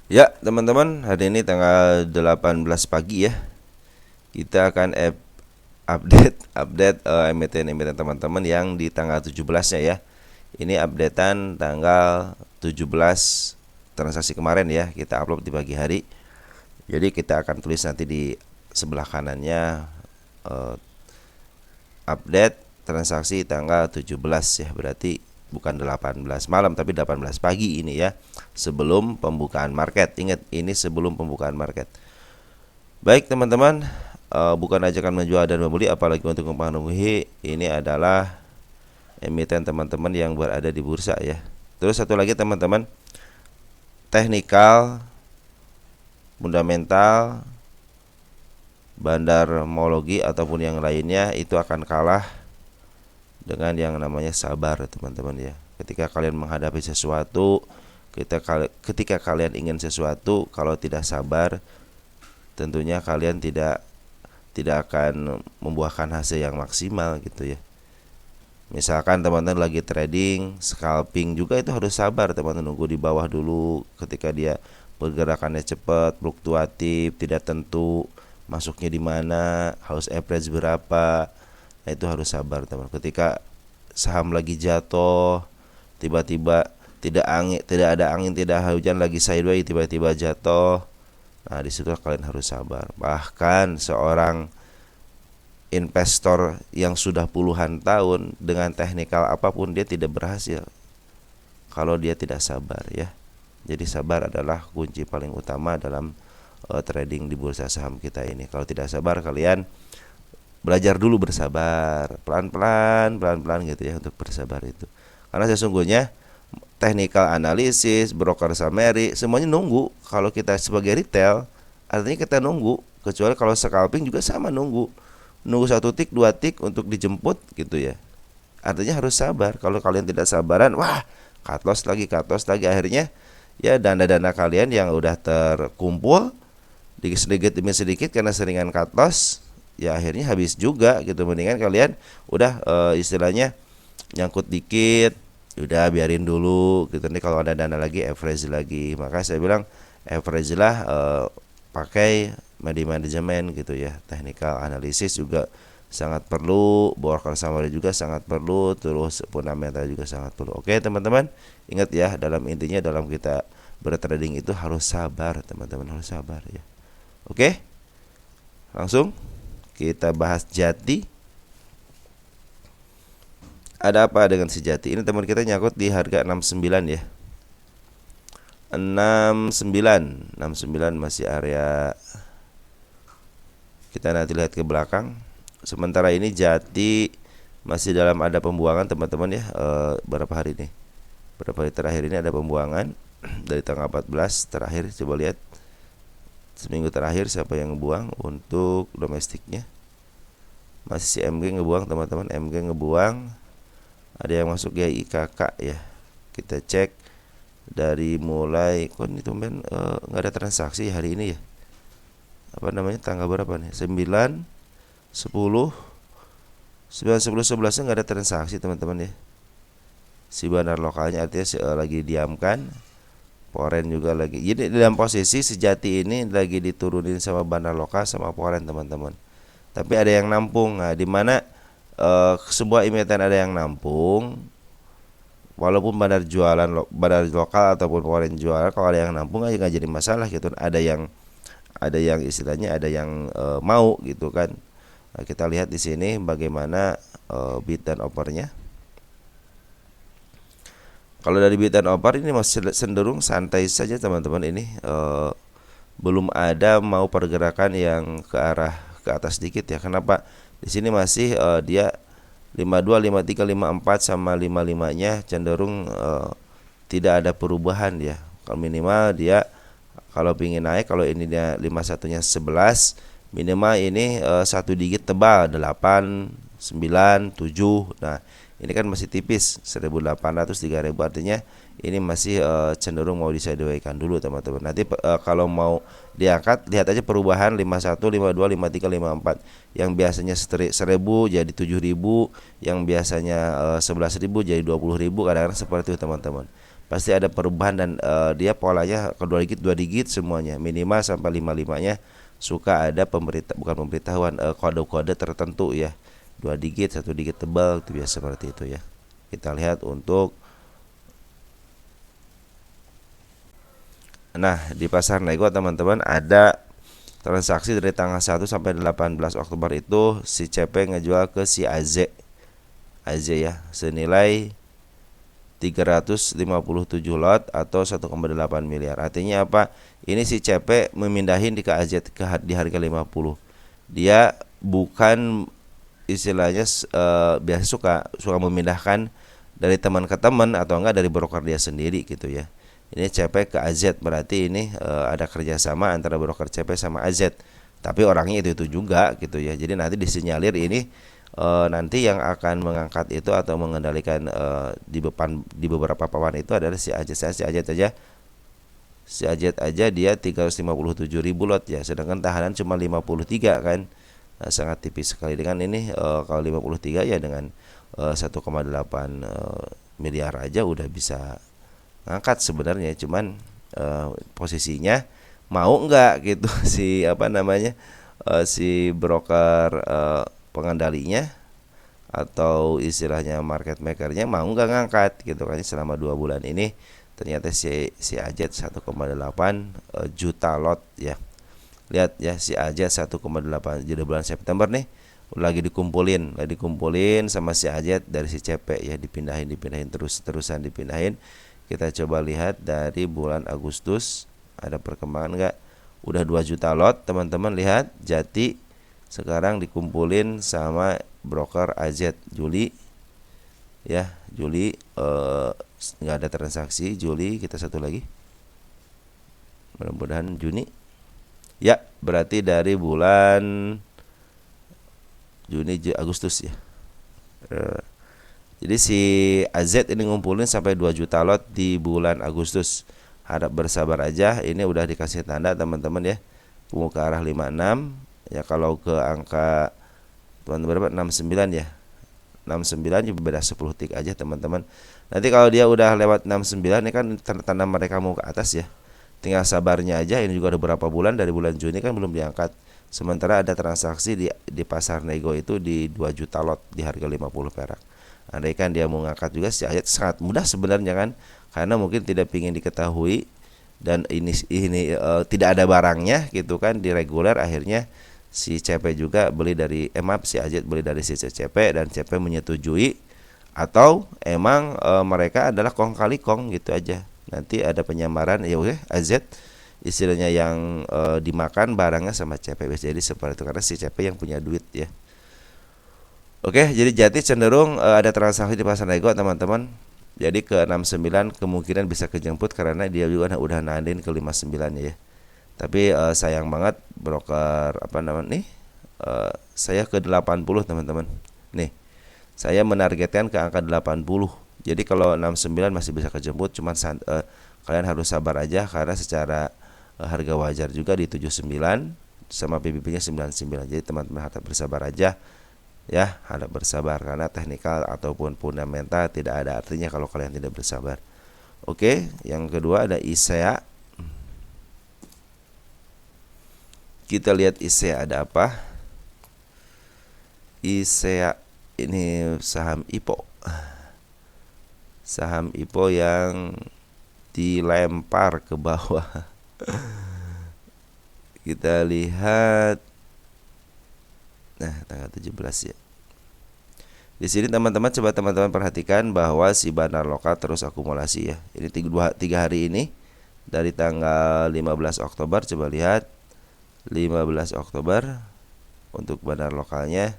Ya, teman-teman, hari ini tanggal 18 pagi ya. Kita akan update emiten-emiten teman-teman yang di tanggal 17-nya ya. Ini updatean tanggal 17 transaksi kemarin ya. Kita upload di pagi hari. Jadi kita akan tulis nanti di sebelah kanannya eh, update transaksi tanggal 17 ya. Berarti bukan 18 malam tapi 18 pagi ini ya. Sebelum pembukaan market. Ingat, ini sebelum pembukaan market. Baik teman-teman, bukan ajakan menjual dan membeli, apalagi untuk mempengaruhi. Ini adalah emiten teman-teman yang berada di bursa ya. Terus satu lagi teman-teman, teknikal, fundamental, bandarmologi ataupun yang lainnya itu akan kalah dengan yang namanya sabar teman-teman ya. Ketika kalian menghadapi sesuatu, ketika kalian ingin sesuatu, kalau tidak sabar, tentunya kalian tidak akan membuahkan hasil yang maksimal gitu ya. Misalkan teman-teman lagi trading, scalping juga itu harus sabar teman-teman, nunggu di bawah dulu. Ketika dia pergerakannya cepat, fluktuatif, tidak tentu masuknya di mana, harus average berapa. Nah, itu harus sabar teman. Ketika saham lagi jatuh, tiba-tiba tidak ada angin, tidak hujan, lagi sideways, tiba-tiba jatuh. Nah, di situ kalian harus sabar. Bahkan seorang investor yang sudah puluhan tahun dengan teknikal apapun dia tidak berhasil kalau dia tidak sabar ya. Jadi sabar adalah kunci paling utama dalam trading di bursa saham kita ini. Kalau tidak sabar, kalian belajar dulu bersabar, pelan-pelan gitu ya untuk bersabar itu. Karena sesungguhnya technical analysis, broker summary, semuanya nunggu. Kalau kita sebagai retail, artinya kita nunggu. Kecuali kalau scalping juga sama nunggu satu tik dua tik untuk dijemput gitu ya. Artinya harus sabar. Kalau kalian tidak sabaran, wah, cut loss lagi, akhirnya ya dana-dana kalian yang udah terkumpul sedikit demi sedikit karena seringan cut loss, ya akhirnya habis juga gitu. Mendingan kalian udah istilahnya nyangkut dikit, udah biarin dulu gitu. Nih kalau ada dana lagi, average lagi. Maka saya bilang average lah, pakai manajemen gitu ya. Technical analysis juga sangat perlu, broker summary juga sangat perlu, terus fundamental juga sangat perlu. Oke teman-teman, ingat ya, dalam intinya dalam kita bertrading itu harus sabar teman-teman, harus sabar ya. Oke, langsung kita bahas Jati. Ada apa dengan si Jati ini? Teman kita nyangkut di harga 69 ya. 69 masih area. Kita nanti lihat ke belakang. Sementara ini Jati masih dalam ada pembuangan teman-teman ya. Berapa hari ini? Berapa hari terakhir ini ada pembuangan dari tanggal 14 terakhir. Coba lihat seminggu terakhir siapa yang ngebuang untuk domestiknya. Masih si MG ngebuang teman-teman. MG ngebuang. Ada yang masuk ya IKK ya. Kita cek dari mulai kok ini tumben nggak ada transaksi hari ini ya. Apa namanya, tanggal berapa nih? 9 10 9 10 11 nggak ada transaksi teman-teman ya. Si bandar lokalnya artinya lagi diamkan. Foreign juga lagi. Jadi dalam posisi sejati ini lagi diturunin sama bandar lokal sama foreign teman-teman. Tapi ada yang nampung. Nah, di mana sebuah emiten ada yang nampung, walaupun bandar lokal ataupun foreign jualan, kalau ada yang nampung aja nggak jadi masalah gitu. Ada yang istilahnya ada yang mau gitu kan. Nah, kita lihat di sini bagaimana bid dan offernya. Kalau dari bid dan offer ini masih cenderung santai saja teman-teman. Ini belum ada mau pergerakan yang ke arah ke atas sedikit ya. Kenapa? Di sini masih dia 52, 53, 54 sama 55-nya cenderung tidak ada perubahan ya. Kalau minimal dia kalau ingin naik, kalau ini dia 51-nya 11, minimal ini satu digit tebal 8, 9, 7. Nah, ini kan masih tipis 1800, 3000, artinya ini masih cenderung mau disesuaikan dulu teman-teman. Nanti kalau mau diangkat, lihat aja perubahan 51, 52, 53, 54. Yang biasanya 1000 jadi 7000, yang biasanya 11.000 jadi 20.000, kadang-kadang seperti itu teman-teman. pasti ada perubahan dan dia polanya ke dua digit semuanya, minimal sampai 55-nya suka ada bukan pemberitahuan, kode-kode tertentu ya, 2 digit, 1 digit tebal itu biasa seperti itu ya. Kita lihat untuk di pasar nego teman-teman ada transaksi dari tanggal 1 sampai 18 Oktober itu si CP ngejual ke si AZ ya senilai 357 lot atau 1,8 miliar. Artinya apa? Ini si CP memindahin di KAZ di harga 50. Dia bukan istilahnya biasa suka memindahkan dari teman ke teman atau enggak dari broker dia sendiri gitu ya. Ini CP ke AZ, berarti ini ada kerjasama antara broker CP sama AZ. Tapi orangnya itu juga gitu ya. Jadi nanti disinyalir ini nanti yang akan mengangkat itu atau mengendalikan di beberapa papan itu adalah si AZ. Si AZ aja dia 357.000 lot ya. Sedangkan tahanan cuma 53 kan. Sangat tipis sekali dengan ini kalau 53 ya dengan 1,8 miliar aja udah bisa ngangkat sebenarnya, cuman posisinya mau enggak gitu si si broker pengendalinya atau istilahnya market makernya mau enggak ngangkat gitu kan. Selama 2 bulan ini ternyata si AZ 1,8 juta lot ya. Lihat ya si AZ 1,8 jadi bulan September nih lagi dikumpulin sama si AZ dari si CP ya, dipindahin terusan dipindahin. Kita coba lihat dari bulan Agustus ada perkembangan enggak? Udah 2 juta lot teman-teman, lihat Jati sekarang dikumpulin sama broker AZ Juli ya. Juli enggak ada transaksi. Juli kita satu lagi, mudah-mudahan Juni ya, berarti dari bulan Juni Agustus ya. Jadi si AZ ini ngumpulin sampai 2 juta lot di bulan Agustus. Harap bersabar aja, ini udah dikasih tanda teman-teman ya. Pungu ke arah 56 ya. Kalau ke angka berapa? 69 ya. 69 juga beda 10 tik aja teman-teman. Nanti kalau dia udah lewat 69 ini kan tanda mereka mau ke atas ya. Tinggal sabarnya aja, ini juga ada beberapa bulan, dari bulan Juni kan belum diangkat. Sementara ada transaksi di pasar nego itu di 2 juta lot di harga 50 perak. Andaikan dia mau ngangkat juga si AZ sangat mudah sebenarnya kan, karena mungkin tidak ingin diketahui dan ini tidak ada barangnya gitu kan di reguler. Akhirnya si CP juga beli dari si AZ beli dari si CP dan CP menyetujui, atau emang mereka adalah kong kali kong gitu aja. Nanti ada penyamaran ya oke, AZ istilahnya yang dimakan barangnya sama CP. Jadi seperti itu karena si CP yang punya duit ya. Oke, jadi Jati cenderung ada transaksi di pasar nego teman-teman. Jadi ke 69 kemungkinan bisa kejemput karena dia juga udah nandain ke 59 ya. Tapi sayang banget broker saya ke 80 teman-teman. Nih, saya menargetkan ke angka 80. Jadi kalau 69 masih bisa kejemput, cuman kalian harus sabar aja karena secara harga wajar juga di 79 sama PBB-nya 99. Jadi teman-teman harap bersabar aja. Ya, harap bersabar karena teknikal ataupun fundamental tidak ada artinya kalau kalian tidak bersabar. Oke, yang kedua ada ISEA. Kita lihat ISEA ada apa. ISEA ini saham IPO. Saham IPO yang dilempar ke bawah. Kita lihat tanggal 17 ya. Di sini teman-teman coba teman-teman perhatikan bahwa si bandar lokal terus akumulasi ya. Ini 3 hari ini dari tanggal 15 Oktober coba lihat 15 Oktober untuk bandar lokalnya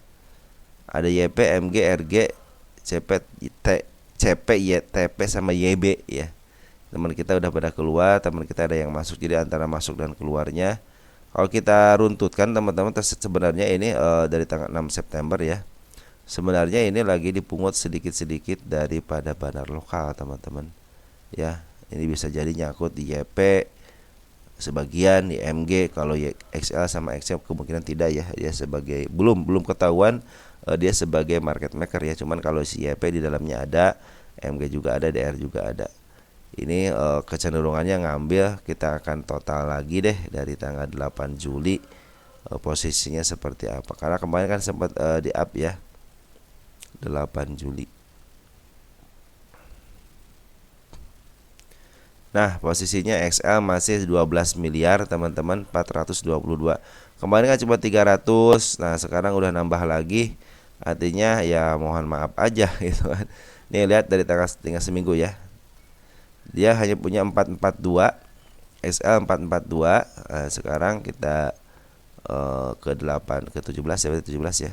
ada YP, MG, RG, CP, YTP sama YB ya. Teman kita udah pada keluar, teman kita ada yang masuk, jadi antara masuk dan keluarnya kalau kita runtutkan teman-teman sebenarnya ini dari tanggal 6 September ya. Sebenarnya ini lagi dipungut sedikit-sedikit daripada bandar lokal teman-teman. Ya, ini bisa jadi nyangkut di YP sebagian, di MG. Kalau XL sama XM kemungkinan tidak ya. Dia sebagai belum ketahuan dia sebagai market maker ya. Cuman kalau si YP di dalamnya ada, MG juga ada, DR juga ada. Ini kecenderungannya ngambil, kita akan total lagi deh dari tanggal 8 Juli posisinya seperti apa. Karena kemarin kan sempat di up ya 8 Juli. Nah, posisinya XL masih 12 miliar teman-teman, 422. Kemarin kan cuma 300. Nah, sekarang udah nambah lagi. Artinya ya mohon maaf aja gitu kan. Nih lihat dari tinggal seminggu ya. Dia hanya punya 442, XL 442. Nah, sekarang kita ke 8 ke 17 ya, 17 ya.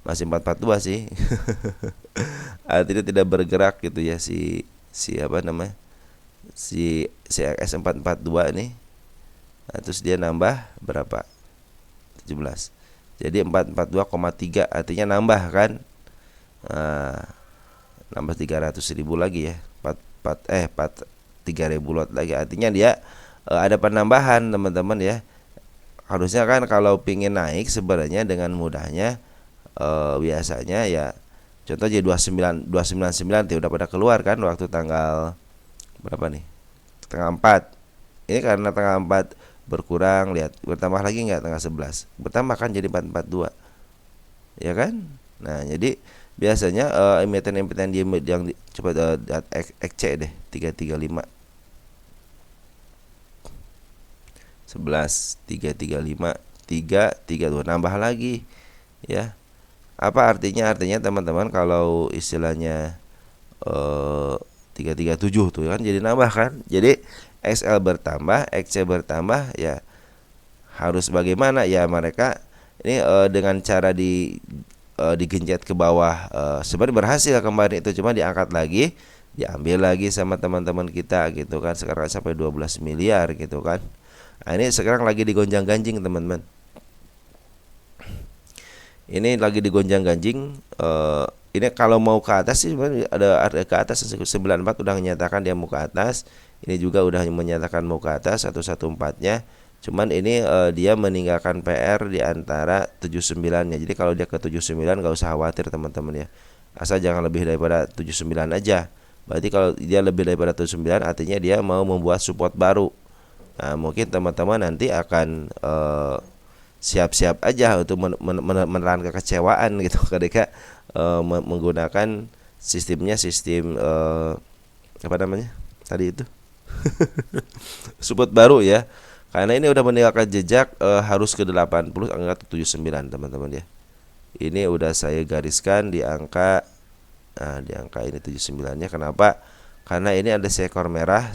Masih 442 sih. Artinya tidak bergerak gitu ya si apa namanya? Si CRS 442 ini. Nah, terus dia nambah berapa? 17. Jadi 442,3 artinya nambah kan? Nah, nambah 300.000 lagi ya. 3.000 lot lagi. Artinya dia ada penambahan teman-teman ya. Harusnya kan kalau pingin naik sebenarnya dengan mudahnya biasanya ya contoh jadi 299 udah pada keluar kan waktu tanggal berapa nih? Tanggal 4. Ini karena tanggal 4 berkurang, lihat bertambah lagi nggak tanggal 11. Bertambah kan jadi 442. Ya kan? Nah, jadi biasanya emiten-emiten yang coba XC deh 335 11 335 332 nambah lagi ya. Apa artinya? Artinya teman-teman kalau istilahnya 337 tuh kan jadi nambah kan. Jadi XL bertambah, XC bertambah ya harus bagaimana ya mereka ini dengan cara digencet ke bawah sebenarnya berhasil kemarin itu, cuma diangkat lagi, diambil lagi sama teman-teman kita gitu kan. Sekarang sampai 12 miliar gitu kan. Nah, ini sekarang lagi digonjang-ganjing teman-teman. Ini lagi digonjang-ganjing. Ini kalau mau ke atas sih ada ke atas 94 udah menyatakan dia mau ke atas. Ini juga udah menyatakan mau ke atas 114-nya. Cuman ini dia meninggalkan PR di antara 79-nya. Jadi kalau dia ke 79 gak usah khawatir teman-teman ya. Asal jangan lebih daripada 79 aja. Berarti kalau dia lebih daripada 79 artinya dia mau membuat support baru. Nah, mungkin teman-teman nanti akan siap-siap aja untuk menelan kekecewaan gitu ketika menggunakan sistem apa namanya tadi itu support baru ya, karena ini udah meninggalkan jejak harus ke 80 angka 79 teman-teman ya. Ini udah saya gariskan di angka di angka ini 79-nya. Kenapa? Karena ini ada seekor merah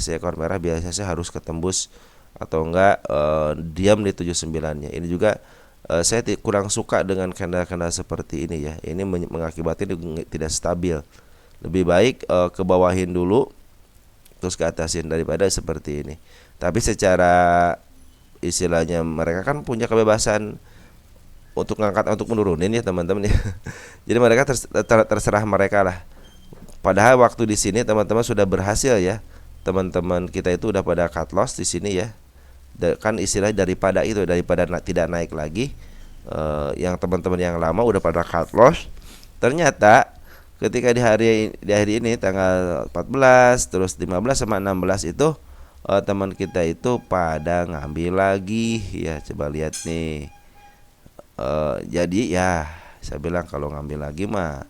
biasanya harus ketembus atau enggak diam di 79-nya. Ini juga saya kurang suka dengan candle-candle seperti ini ya. Ini mengakibatkan tidak stabil. Lebih baik ke bawahin dulu terus ke atasin daripada seperti ini. Tapi secara istilahnya mereka kan punya kebebasan untuk ngangkat untuk menurunin ya teman-teman ya. Jadi mereka terserah mereka lah. Padahal waktu di sini teman-teman sudah berhasil ya. Teman-teman kita itu udah pada cut loss di sini ya. Kan istilah daripada tidak naik lagi, yang teman-teman yang lama udah pada cut loss. Ternyata ketika di hari ini tanggal 14 terus 15 sama 16 itu teman kita itu pada ngambil lagi ya. Coba lihat nih. Jadi ya saya bilang kalau ngambil lagi mah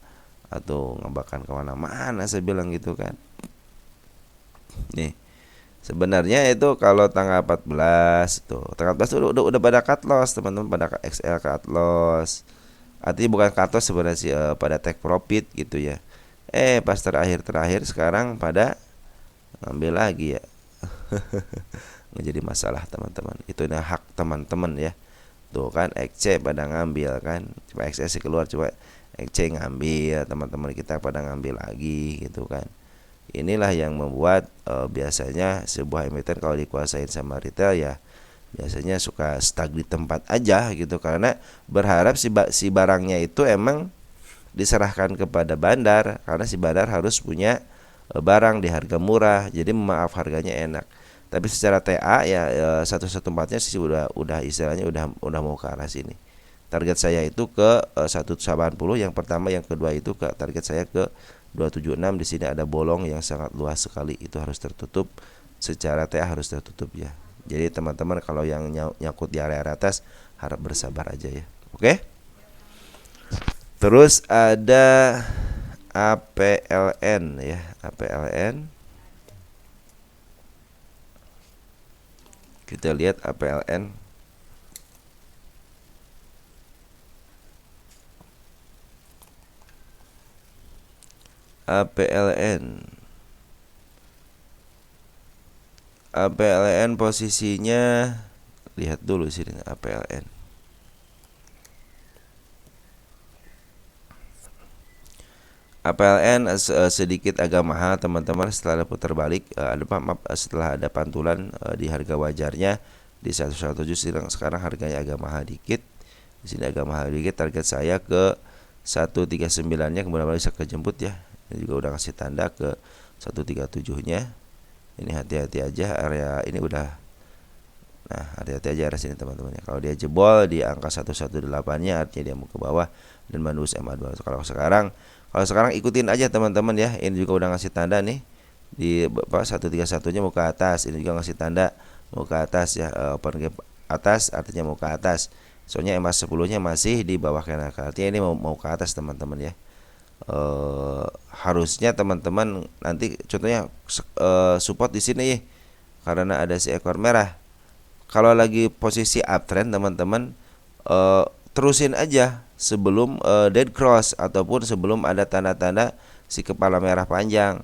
atau ngebakan kemana-mana saya bilang gitu kan. Nih sebenarnya itu kalau tanggal 14 tuh, tanggal 14 udah pada cut loss teman-teman, pada XL cut loss. Artinya bukan cut loss sebenarnya sih, pada take profit gitu ya. Pas terakhir sekarang pada ngambil lagi ya. Menjadi masalah teman-teman. Itu hak teman-teman ya. Tuh kan XC pada ngambil kan. Coba XC sih keluar, coba XC ngambil, teman-teman kita pada ngambil lagi gitu kan. Inilah yang membuat biasanya sebuah emiten kalau dikuasain sama retail ya biasanya suka stuck di tempat aja gitu, karena berharap si barangnya itu emang diserahkan kepada bandar, karena si bandar harus punya barang di harga murah, jadi maaf harganya enak. Tapi secara TA ya 114-nya sih udah istilahnya udah mau ke arah sini. Target saya itu ke 180 yang pertama, yang kedua itu ke target saya ke 276 di sini ada bolong yang sangat luas sekali, itu harus tertutup secara TA, harus tertutup ya. Jadi teman-teman kalau yang nyangkut di area atas harap bersabar aja ya. Oke? Terus ada APLN ya, APLN. Kita lihat APLN. APLN. APLN posisinya, lihat dulu sini APLN. APLN sedikit agak mahal teman-teman setelah putar balik, setelah ada pantulan di harga wajarnya di 117, sekarang harganya agak mahal dikit. Di sini agak mahal dikit, target saya ke 139-nya, kemudian bisa kejemput ya. Ini juga udah kasih tanda ke 137-nya. Ini hati-hati aja, area ini udah. Nah, hati-hati aja area sini teman-teman ya. Kalau dia jebol di angka 118-nya artinya dia mau ke bawah dan menembus MA2. Kalau sekarang ikutin aja teman-teman ya. Ini juga udah ngasih tanda nih di 131-nya mau ke atas. Ini juga ngasih tanda mau ke atas ya, open gap atas artinya mau ke atas. Soalnya MA10-nya masih di bawah kanan, artinya ini mau ke atas teman-teman ya. Harusnya teman-teman nanti contohnya support di sini ya, karena ada si ekor merah. Kalau lagi posisi uptrend teman-teman, terusin aja sebelum dead cross ataupun sebelum ada tanda-tanda si kepala merah panjang.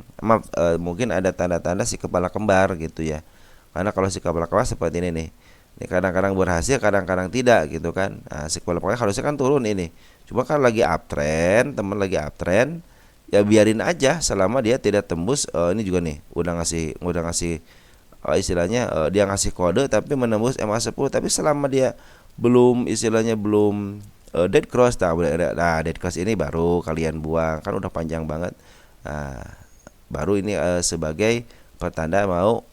Mungkin ada tanda-tanda si kepala kembar gitu ya. Karena kalau si kepala kembar seperti ini nih. Ini kadang-kadang berhasil, kadang-kadang tidak gitu kan. Nah, si kepala kembar harusnya kan turun ini. Cuma kan lagi uptrend, teman lagi uptrend, ya biarin aja selama dia tidak tembus. Ini juga nih udah ngasih istilahnya dia ngasih kode tapi menembus MA10, tapi selama dia belum dead cross, nah dead cross ini baru kalian buang, kan udah panjang banget. Nah, baru ini sebagai pertanda mau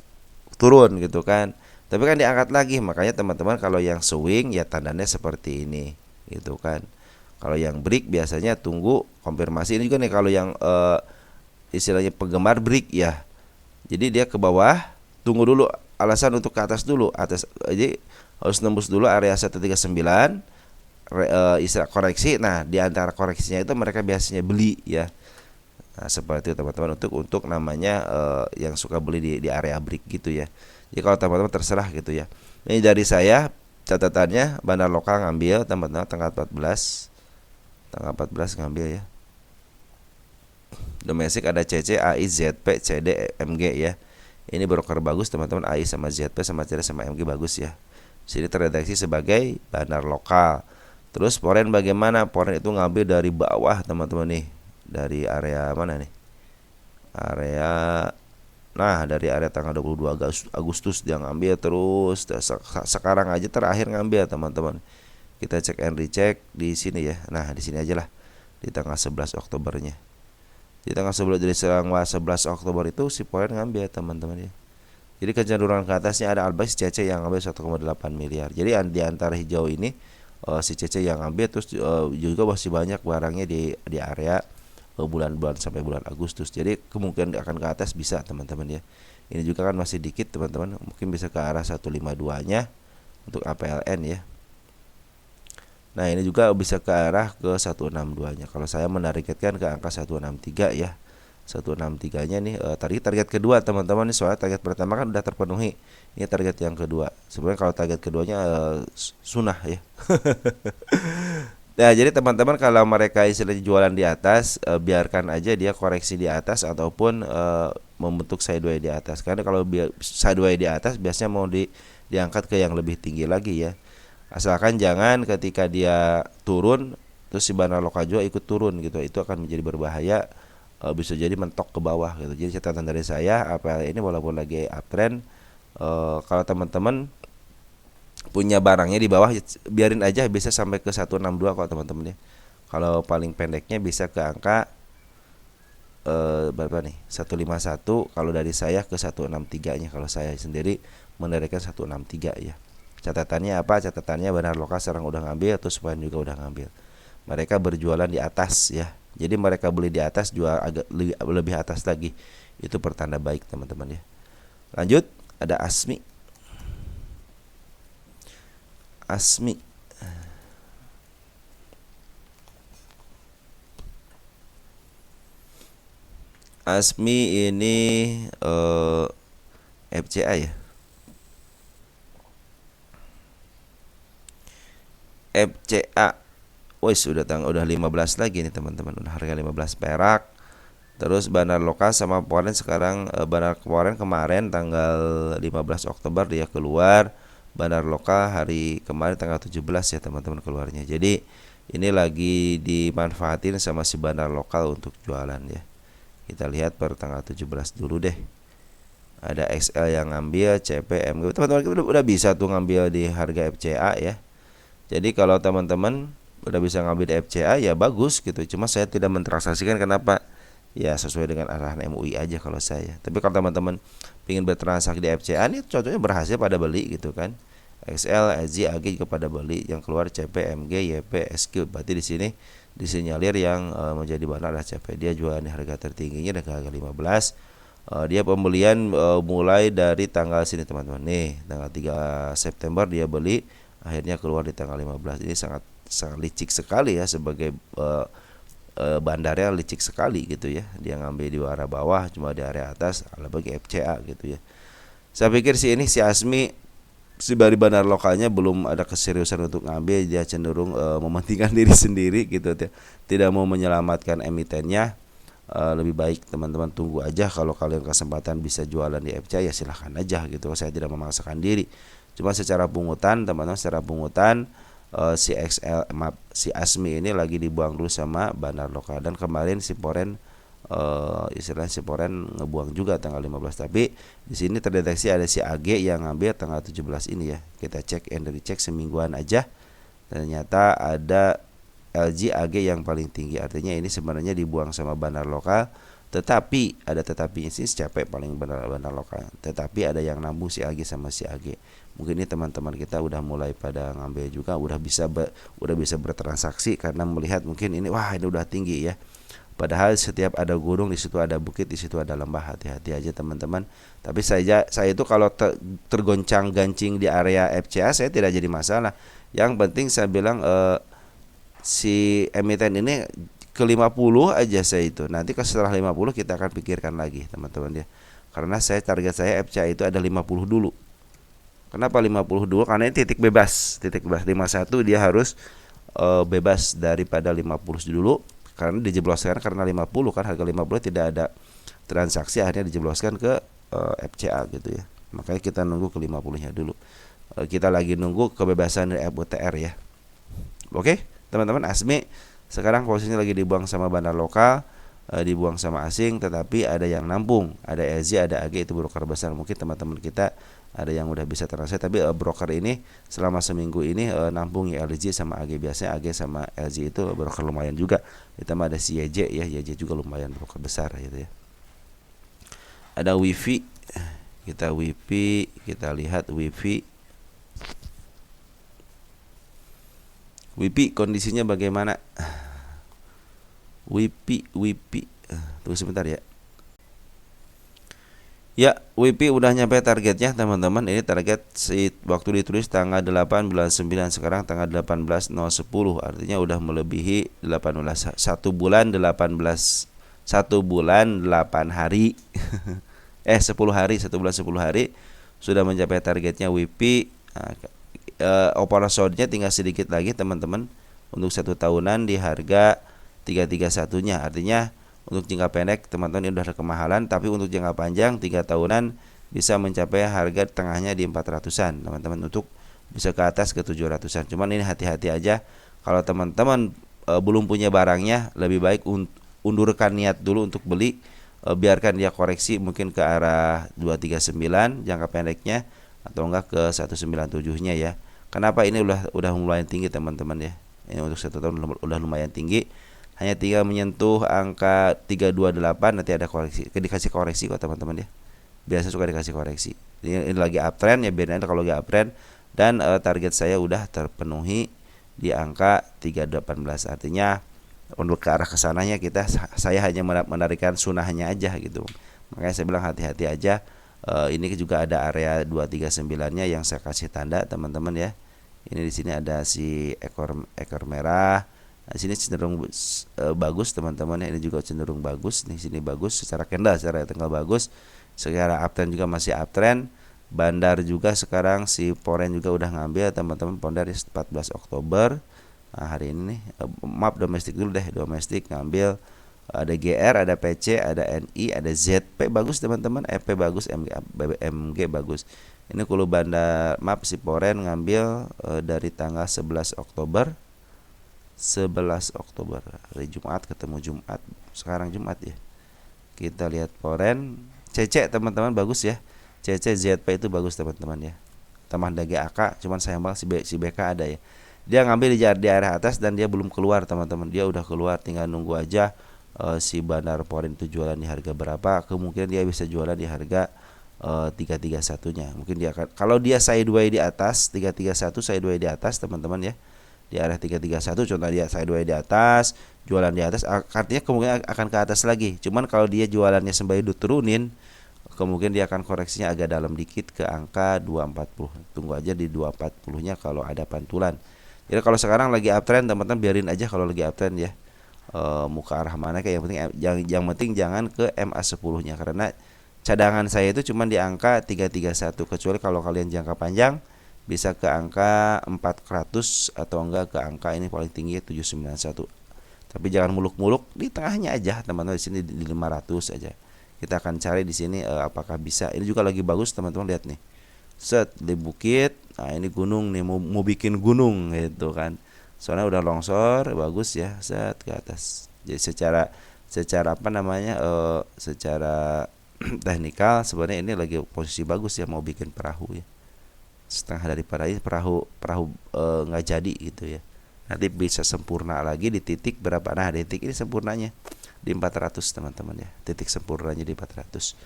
turun gitu kan. Tapi kan diangkat lagi, makanya teman-teman kalau yang swing ya tandanya seperti ini gitu kan. Kalau yang break biasanya tunggu konfirmasi. Ini juga nih kalau yang istilahnya penggemar break ya. Jadi dia ke bawah, tunggu dulu, alasan untuk ke atas dulu. Jadi harus nembus dulu area 139, istilah koreksi. Nah, di antara koreksinya itu mereka biasanya beli ya. Nah, seperti itu teman-teman, untuk namanya yang suka beli di area break gitu ya. Jadi kalau teman-teman terserah gitu ya. Ini dari saya catatannya, bandar lokal ngambil teman-teman tanggal 14 ngambil ya. Domestik ada CC, AI, ZP, CD, MG ya. Ini broker bagus teman-teman, AI sama ZP sama CD sama MG bagus ya. Sini terdeteksi sebagai bandar lokal. Terus foreign bagaimana? Foreign itu ngambil dari bawah teman-teman nih. Dari area mana nih? Dari area tanggal 22 Agustus dia ngambil terus. Sekarang aja terakhir ngambil teman-teman. Kita cek and recheck di sini ya. Nah, di sini aja lah. Di tanggal 11 Oktobernya. Di tanggal 11 Oktober itu si foreign ngambil teman-teman ya. Jadi kecenderungan ke atasnya ada Albay si CC yang ngambil 1,8 miliar. Jadi di antara hijau ini si CC yang ngambil, terus juga masih banyak barangnya di area bulan-bulan sampai bulan Agustus. Jadi kemungkinan akan ke atas bisa teman-teman ya. Ini juga kan masih dikit teman-teman, mungkin bisa ke arah 152-nya untuk APLN ya. Nah, ini juga bisa ke arah ke 162-nya. Kalau saya menargetkan ke angka 163 ya. 163-nya nih target kedua teman-teman nih, soalnya target pertama kan udah terpenuhi. Ini target yang kedua. Sebenarnya kalau target keduanya sunnah ya. Nah, jadi teman-teman kalau mereka istilahnya jualan di atas, biarkan aja dia koreksi di atas ataupun membentuk sideways di atas. Karena kalau sideways di atas biasanya mau diangkat ke yang lebih tinggi lagi ya. Asalkan jangan ketika dia turun terus si bandar lokal juga ikut turun gitu. Itu akan menjadi berbahaya, bisa jadi mentok ke bawah gitu. Jadi catatan dari saya, APL ini walaupun lagi uptrend, kalau teman-teman punya barangnya di bawah, biarin aja, bisa sampai ke 162 kalau teman-teman ya. Kalau paling pendeknya bisa ke angka berapa nih? 151, kalau dari saya ke 163-nya. Kalau saya sendiri menargetkan 163 ya. Catatannya apa? Catatannya bandar lokal sekarang udah ngambil, terus poin juga udah ngambil. Mereka berjualan di atas ya. Jadi mereka beli di atas, jual agak lebih atas lagi. Itu pertanda baik teman-teman ya. Lanjut, ada ASMI. ASMI. ASMI ini FCA ya. FCA. Wih, udah 15 lagi nih teman-teman. Udah harga 15 perak. Terus bandar lokal sama foreign sekarang bandar foreign kemarin tanggal 15 Oktober dia keluar. Bandar lokal hari kemarin tanggal 17 ya teman-teman keluarnya. Jadi ini lagi dimanfaatin sama si bandar lokal untuk jualan ya. Kita lihat per tanggal 17 dulu deh. Ada XL yang ngambil, CP, MG. Teman-teman kita udah bisa tuh ngambil di harga FCA ya. Jadi kalau teman-teman udah bisa ngambil di FCA ya bagus gitu. Cuma saya tidak mentransaksikan, kenapa? Ya sesuai dengan arahan MUI aja kalau saya. Tapi kalau teman-teman ingin bertransaksi di FCA, ini contohnya berhasil pada beli gitu kan. XL, SG, AG juga pada beli. Yang keluar CP, MG, YP, SQ. Berarti di sini disinyalir yang menjadi bahan adalah CP. Dia jualan di harga tertingginya dengan harga 15. Dia pembelian mulai dari tanggal sini teman-teman. Nih, tanggal 3 September dia beli, akhirnya keluar di tanggal 15. Ini sangat licik sekali ya, sebagai bandarnya licik sekali gitu ya. Dia ngambil di area bawah, cuma di area atas ala bagi FCA gitu ya. Saya pikir si ASMI si dari bandar lokalnya belum ada keseriusan untuk ngambil. Dia cenderung mementingkan diri sendiri gitu ya. Tidak mau menyelamatkan emitennya. Lebih baik teman-teman tunggu aja. Kalau kalian kesempatan bisa jualan di FCA ya silahkan aja gitu. Saya tidak memaksakan diri. Cuma secara pungutan teman-teman, secara pungutan si ASMI ini lagi dibuang dulu sama bandar lokal. Dan kemarin si Foreign istilahnya si Foreign ngebuang juga tanggal 15. Tapi di sini terdeteksi ada si AG yang ngambil tanggal 17 ini ya. Kita cek cek semingguan aja. Ternyata ada LG AG yang paling tinggi. Artinya ini sebenarnya dibuang sama bandar lokal. Tetapi ada tetapi sih, capek paling bandar lokal. Tetapi ada yang nambung si AG sama si AG. Mungkin ini teman-teman kita udah mulai pada ngambil juga, udah bisa bertransaksi karena melihat mungkin ini wah ini udah tinggi ya. Padahal setiap ada gunung di situ ada bukit, di situ ada lembah. Hati-hati aja teman-teman. Tapi saya itu kalau tergoncang-gancing di area FCA saya tidak jadi masalah. Yang penting saya bilang si emiten ini ke 50 aja saya itu. Nanti setelah 50 kita akan pikirkan lagi teman-teman ya. Karena target saya FCA itu ada 50 dulu. Kenapa 50 dulu? Karena ini titik bebas 51 dia harus bebas daripada 50 dulu. Karena dijebloskan karena 50 kan harga 50 tidak ada transaksi, akhirnya dijebloskan ke FCA gitu ya. Makanya kita nunggu ke 50-nya dulu. Kita lagi nunggu kebebasan dari FUTR ya. Oke, teman-teman, ASMI sekarang posisinya lagi dibuang sama bandar lokal, dibuang sama asing, tetapi ada yang nampung, ada LG, ada AG, itu broker besar. Mungkin teman-teman kita ada yang udah bisa transaksi, tapi broker ini selama seminggu ini nampung ya LG sama AG. Biasanya AG sama LG itu broker lumayan juga. Ditambah ada si YJ ya, YJ juga lumayan broker besar gitu ya. Ada WiFi, kita lihat WiFi kondisinya bagaimana? WiFi tunggu sebentar ya. Ya, WiFi udah nyampe targetnya teman-teman. Ini target waktu ditulis tanggal 8 bulan 9, sekarang tanggal 18.010. Artinya udah melebihi 18 1 bulan 18 1 bulan 8 hari. 10 hari, 1 bulan 10 hari sudah mencapai targetnya WiFi. Operasionalnya tinggal sedikit lagi teman-teman. Untuk 1 tahunan di harga 331-nya. Artinya untuk jangka pendek teman-teman ini udah ada kemahalan, tapi untuk jangka panjang 3 tahunan bisa mencapai harga tengahnya di 400-an teman-teman, untuk bisa ke atas ke 700-an. Cuman ini hati-hati aja. Kalau teman-teman belum punya barangnya, lebih baik undurkan niat dulu untuk beli. Biarkan dia koreksi mungkin ke arah 239 jangka pendeknya, atau enggak ke 197-nya ya. Kenapa ini udah lumayan tinggi teman-teman ya. Ini untuk 1 tahun udah lumayan tinggi. Hanya tinggal menyentuh angka 328 nanti ada koreksi. Dikasih koreksi kok teman-teman ya. Biasa suka dikasih koreksi. Ini lagi uptrend ya, biarin kalau lagi uptrend. Dan target saya udah terpenuhi di angka 318. Artinya Untuk ke arah kesananya saya hanya menarikan sunahnya aja gitu. Makanya saya bilang hati-hati aja. Ini juga ada area 239-nya yang saya kasih tanda teman-teman ya. Ini di sini ada si ekor merah. Nah, sini cenderung bagus teman-teman ya. Ini juga cenderung bagus. Nih sini bagus secara candle, secara tanggal bagus. Secara uptrend juga masih uptrend. Bandar juga sekarang si Poren juga udah ngambil teman-teman, Pondar 14 Oktober. Nah, hari ini nih maaf domestik dulu deh, domestik ngambil ada GR, ada PC, ada NI, ada ZP bagus teman-teman, EP bagus, MG bagus. Ini Kulu Bandar maaf si Poren ngambil dari tanggal 11 Oktober. 11 Oktober hari Jumat, ketemu Jumat. Sekarang Jumat ya. Kita lihat Poren, CC teman-teman bagus ya. CC ZP itu bagus teman-teman ya. Tambah DGAK, cuman sayang banget si BK ada ya. Dia ngambil di area atas dan dia belum keluar teman-teman. Dia udah keluar, tinggal nunggu aja si Bandar Poren itu jualan di harga berapa. Kemungkinan dia bisa jualan di harga 331-nya. Mungkin dia akan, kalau dia sideways di atas 331, sideways di atas teman-teman ya. Di area 331 contoh dia sideways di atas, jualan di atas, artinya kemungkinan akan ke atas lagi. Cuman kalau dia jualannya sembari turunin, kemungkinan dia akan koreksinya agak dalam dikit ke angka 240. Tunggu aja di 240-nya kalau ada pantulan. Jadi kalau sekarang lagi uptrend teman-teman biarin aja kalau lagi uptrend ya. Muka arah mana kayak yang penting jangan ke MA10-nya karena cadangan saya itu cuma di angka 331, kecuali kalau kalian jangka panjang bisa ke angka 400 atau enggak ke angka ini paling tinggi 791. Tapi jangan muluk-muluk di tengahnya aja teman-teman, di sini di 500 aja. Kita akan cari di sini apakah bisa. Ini juga lagi bagus teman-teman, lihat nih. Set di bukit. Nah, ini gunung nih, mau bikin gunung gitu kan. Soalnya udah longsor, bagus ya, set ke atas. Jadi secara apa namanya? Secara teknikal sebenarnya ini lagi posisi bagus ya, mau bikin perahu ya. Setengah dari perahu nggak jadi gitu ya. Nanti bisa sempurna lagi di titik berapa? Nah, di titik ini sempurnanya di 400 teman-teman ya. Titik sempurnanya di 400.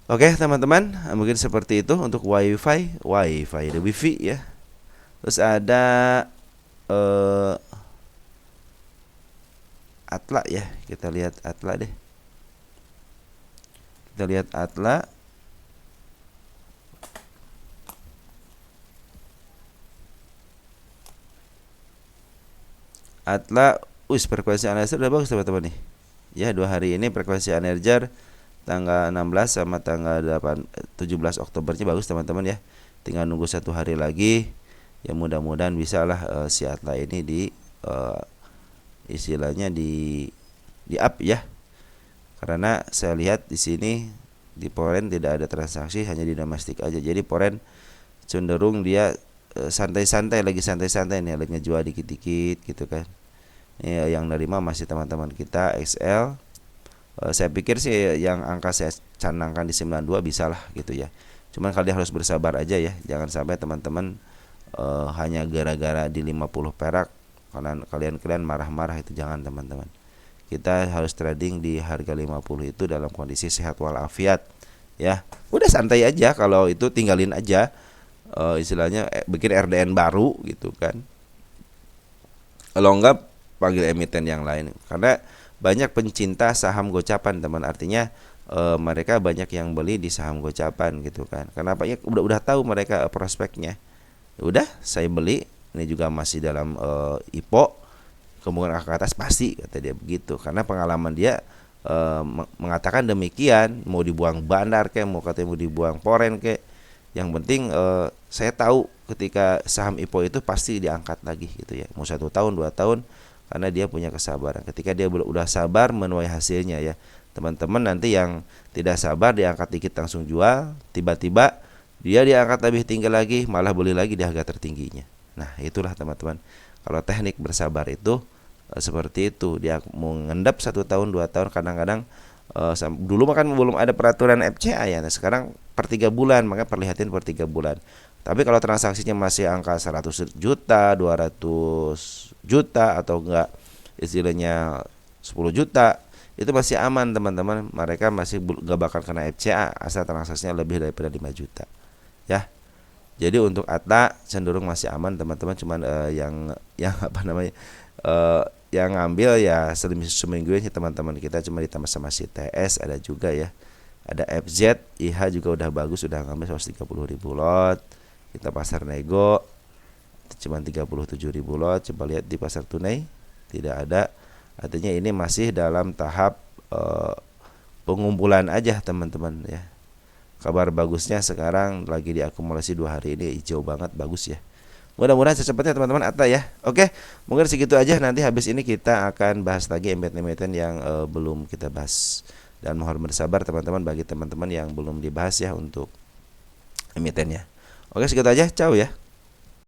Oke teman-teman, mungkin seperti itu untuk wifi ada wifi ya. Terus ada Atla ya. Kita lihat Atla deh. Kita lihat Atla. Atla, frekuensi analyzer udah bagus teman-teman nih. Ya, 2 hari ini frekuensi analyzer tanggal 16 sama tanggal 17 Oktobernya bagus teman-teman ya. Tinggal nunggu 1 hari lagi. Ya mudah-mudahan bisa lah si Atla ini di istilahnya di up ya. Karena saya lihat di sini di Poren tidak ada transaksi, hanya di domestik aja. Jadi Poren cenderung dia santai-santai, lagi santai-santai nih, lagi ngejual dikit-dikit gitu kan. Ini yang nerima masih teman-teman kita XL. Saya pikir sih yang angka saya canangkan di 92 bisa lah gitu ya. Cuman kalian harus bersabar aja ya. Jangan sampai teman-teman hanya gara-gara di 50 perak kalian marah-marah, itu jangan teman-teman. Kita harus trading di harga 50 itu dalam kondisi sehat walafiat ya. Udah santai aja, kalau itu tinggalin aja. Istilahnya bikin RDN baru gitu kan. Kalau enggak panggil emiten yang lain, karena banyak pencinta saham gocapan teman, artinya mereka banyak yang beli di saham gocapan gitu kan. Kenapa ya? Udah tahu mereka prospeknya. Udah saya beli, ini juga masih dalam IPO, kemungkinan ke atas pasti kata dia begitu, karena pengalaman dia mengatakan demikian. Mau dibuang Bandar kayak mau katanya mau dibuang Poren kayak, yang penting saya tahu ketika saham IPO itu pasti diangkat lagi gitu ya. Mau 1 tahun 2 tahun, karena dia punya kesabaran. Ketika dia udah sabar menuai hasilnya ya. Teman-teman nanti yang tidak sabar diangkat dikit langsung jual, tiba-tiba dia diangkat lebih tinggi lagi, malah beli lagi di harga tertingginya. Nah itulah teman-teman, kalau teknik bersabar itu seperti itu. Dia mau ngendap 1 tahun 2 tahun, kadang-kadang dulu kan belum ada peraturan FCA ya. Nah sekarang per 3 bulan, maka perlihatin per 3 bulan. Tapi kalau transaksinya masih angka 100 juta, 200 juta atau enggak istilahnya 10 juta, itu masih aman teman-teman. Mereka masih enggak bakal kena FCA asal transaksinya lebih daripada 5 juta. Ya. Jadi untuk Atla cenderung masih aman teman-teman, cuman yang apa namanya? yang ngambil ya seminggu ini teman-teman kita, cuma ditambah sama si TS ada juga ya. Ada FZ, IH juga udah bagus, udah ngambil 130.000 lot. Kita pasar nego cuma 37.000 lot. Coba lihat di pasar tunai tidak ada. Artinya ini masih dalam tahap pengumpulan aja teman-teman ya. Kabar bagusnya sekarang lagi diakumulasi 2 hari ini hijau banget, bagus ya. Mudah-mudahan secepatnya teman-teman Atta ya. Oke, mungkin segitu aja. Nanti habis ini kita akan bahas lagi emiten-emiten yang belum kita bahas. Dan mohon bersabar teman-teman bagi teman-teman yang belum dibahas ya untuk emitennya. Oke, segitu aja. Ciao ya.